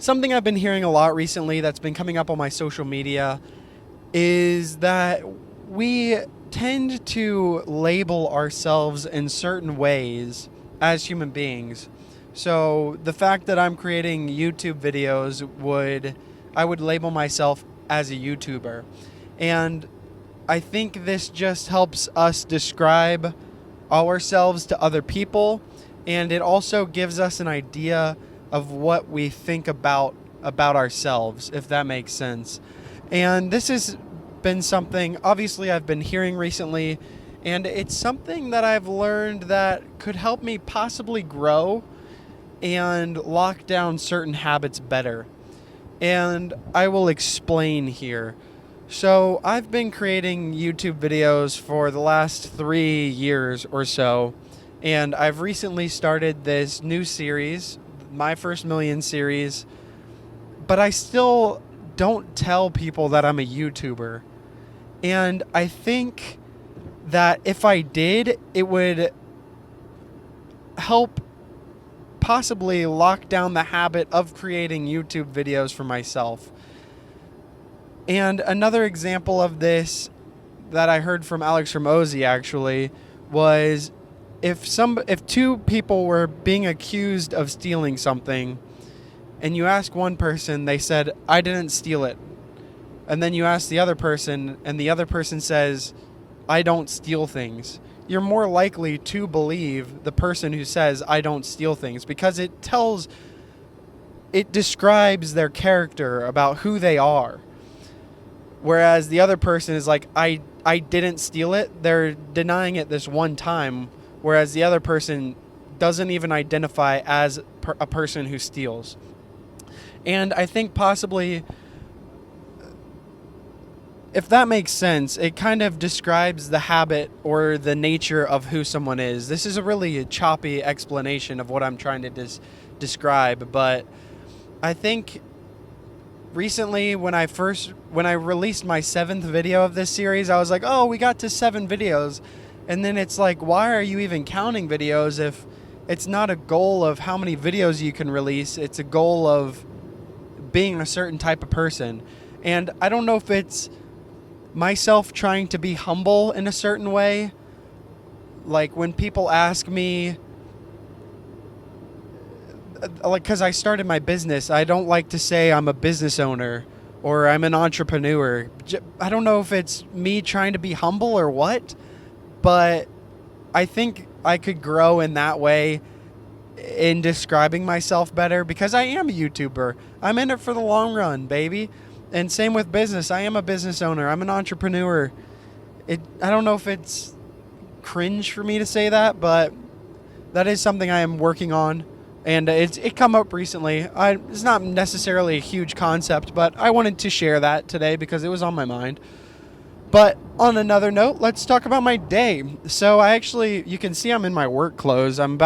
something I've been hearing a lot recently that's been coming up on my social media is that we tend to label ourselves in certain ways as human beings. So the fact that I'm creating YouTube videos I would label myself as a YouTuber. And I think this just helps us describe ourselves to other people, and it also gives us an idea of what we think about ourselves, if that makes sense. And this has been something obviously I've been hearing recently, and it's something that I've learned that could help me possibly grow and lock down certain habits better. And I will explain here. So, I've been creating YouTube videos for the last 3 years or so, and I've recently started this new series, My First Million series, but I still don't tell people that I'm a YouTuber. And I think that if I did, it would help possibly lock down the habit of creating YouTube videos for myself. And another example of this that I heard from Alex Ramosi actually was if two people were being accused of stealing something, and you ask one person, they said, "I didn't steal it." And then you ask the other person, and the other person says, "I don't steal things." You're more likely to believe the person who says, "I don't steal things," because it describes their character about who they are. Whereas the other person is like, I didn't steal it. They're denying it this one time. Whereas the other person doesn't even identify as a person who steals. And I think possibly, if that makes sense, it kind of describes the habit or the nature of who someone is. This is a really choppy explanation of what I'm trying to describe, but I think recently when I released my 7th video of this series, I was like, oh, we got to 7 videos. And then it's like, why are you even counting videos if it's not a goal of how many videos you can release? It's a goal of being a certain type of person. And I don't know if it's myself trying to be humble in a certain way. Like when people ask me, like, because I started my business, I don't like to say I'm a business owner or I'm an entrepreneur. I don't know if it's me trying to be humble or what, but I think I could grow in that way in describing myself better, because I am a YouTuber. I'm in it for the long run, baby. And same with business. I am a business owner. I'm an entrepreneur. I don't know if it's cringe for me to say that, but that is something I am working on. And it come up recently. It's not necessarily a huge concept, but I wanted to share that today because it was on my mind. But on another note, let's talk about my day. So you can see I'm in my work clothes. I'm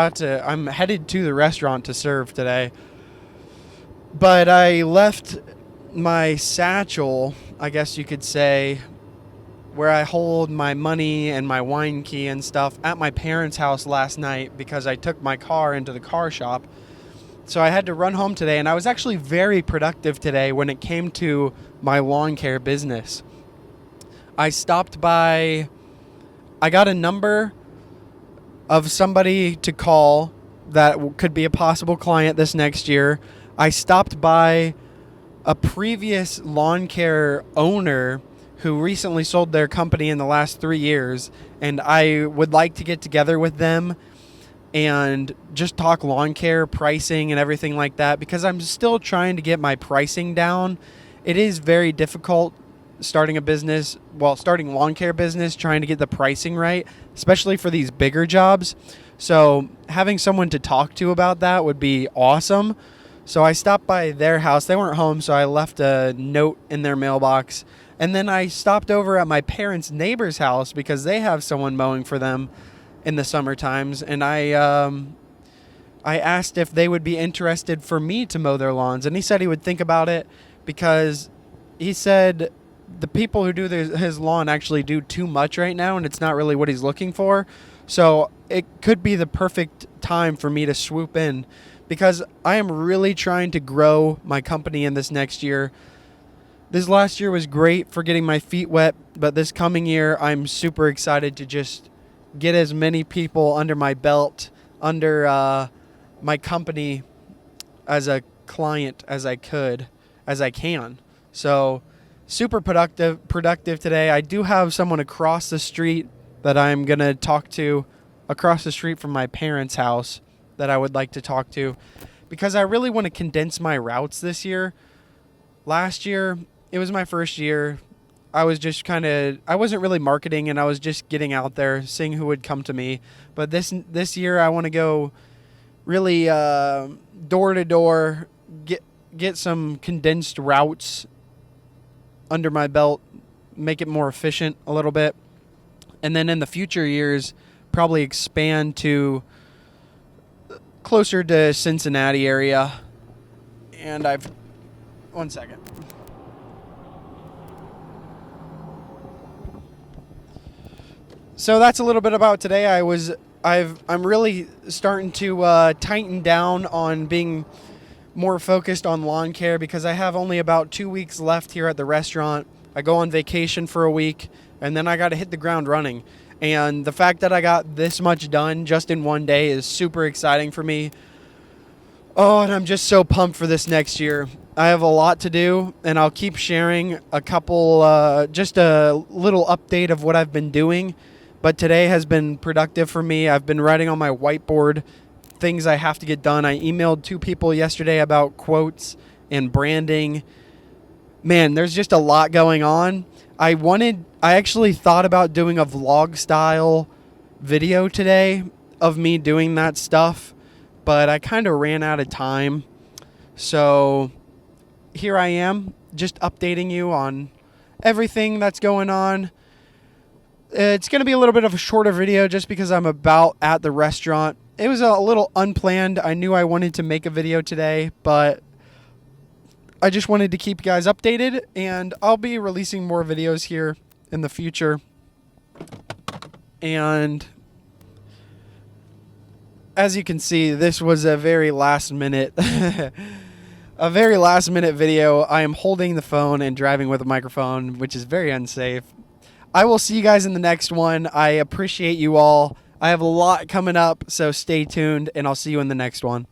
headed to the restaurant to serve today. But I left my satchel, I guess you could say, where I hold my money and my wine key and stuff, at my parents' house last night because I took my car into the car shop. So I had to run home today, and I was actually very productive today when it came to my lawn care business. I got a number of somebody to call that could be a possible client this next year. I stopped by a previous lawn care owner who recently sold their company in the last 3 years, and I would like to get together with them and just talk lawn care pricing and everything like that, because I'm still trying to get my pricing down. It is very difficult starting lawn care business, trying to get the pricing right, especially for these bigger jobs. So having someone to talk to about that would be awesome. So I stopped by their house. They weren't home, so I left a note in their mailbox. And then I stopped over at my parents' neighbor's house because they have someone mowing for them in the summer times. And I asked if they would be interested for me to mow their lawns. And he said he would think about it, because he said the people who do his lawn actually do too much right now, and it's not really what he's looking for. So it could be the perfect time for me to swoop in, because I am really trying to grow my company in this next year. This last year was great for getting my feet wet, but this coming year, I'm super excited to just get as many people under my belt, under my company as a client as I can. So super productive today. I do have someone across the street that I'm going to talk to, across the street from my parents' house, that I would like to talk to, because I really want to condense my routes this year. Last year, it was my first year. I wasn't really marketing, and I was just getting out there, seeing who would come to me. But this year, I want to go really door to door, get some condensed routes under my belt, make it more efficient a little bit. And then in the future years, probably expand to closer to Cincinnati area. And one second. So that's a little bit about today. I'm really starting to tighten down on being more focused on lawn care, because I have only about 2 weeks left here at the restaurant. I go on vacation for a week, and then I got to hit the ground running. And the fact that I got this much done just in one day is super exciting for me. Oh, and I'm just so pumped for this next year. I have a lot to do, and I'll keep sharing just a little update of what I've been doing. But today has been productive for me. I've been writing on my whiteboard things I have to get done. I emailed 2 people yesterday about quotes and branding. Man, there's just a lot going on. I actually thought about doing a vlog style video today of me doing that stuff, but I kind of ran out of time. So here I am, just updating you on everything that's going on. It's going to be a little bit of a shorter video just because I'm about at the restaurant. It was a little unplanned. I knew I wanted to make a video today, but I just wanted to keep you guys updated, and I'll be releasing more videos here in the future. And as you can see, this was a very last minute video. I am holding the phone and driving with a microphone, which is very unsafe. I will see you guys in the next one. I appreciate you all. I have a lot coming up, so stay tuned, and I'll see you in the next one.